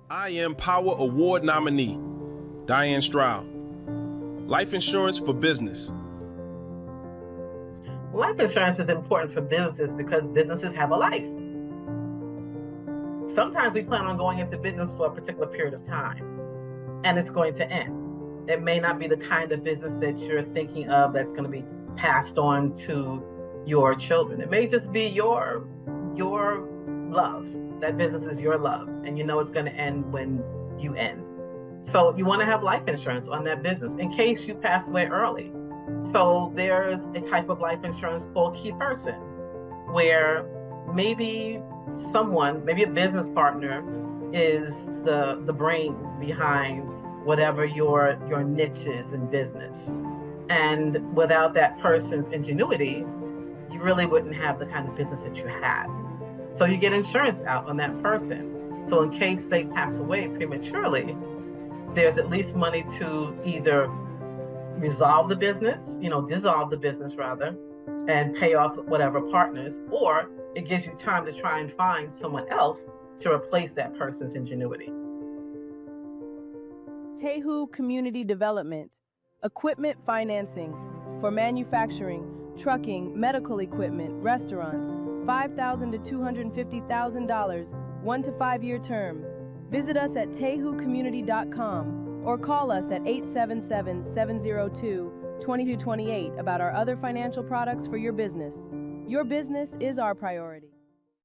I Am Power Award nominee, Diane Stroud. Life insurance for business. Life insurance is important for businesses because businesses have a life. Sometimes we plan on going into business for a particular period of time, and it's going to end. It may not be the kind of business that you're thinking of that's going to be passed on to your children. It may just be your love. That business is your love, and you know it's going to end when you end. So you want to have life insurance on that business in case you pass away early. So there's a type of life insurance called key person, where maybe maybe a business partner is the brains behind whatever your niche is in business. And without that person's ingenuity, you really wouldn't have the kind of business that you had. So you get insurance out on that person. So in case they pass away prematurely, there's at least money to either resolve the business, dissolve the business rather, and pay off whatever partners, or it gives you time to try and find someone else to replace that person's ingenuity. Tehu Community Development, equipment financing for manufacturing, trucking, medical equipment, restaurants, $5,000 to $250,000, 1 to 5 year term. Visit us at tehucommunity.com or call us at 877-702-2228 about our other financial products for your business. Your business is our priority.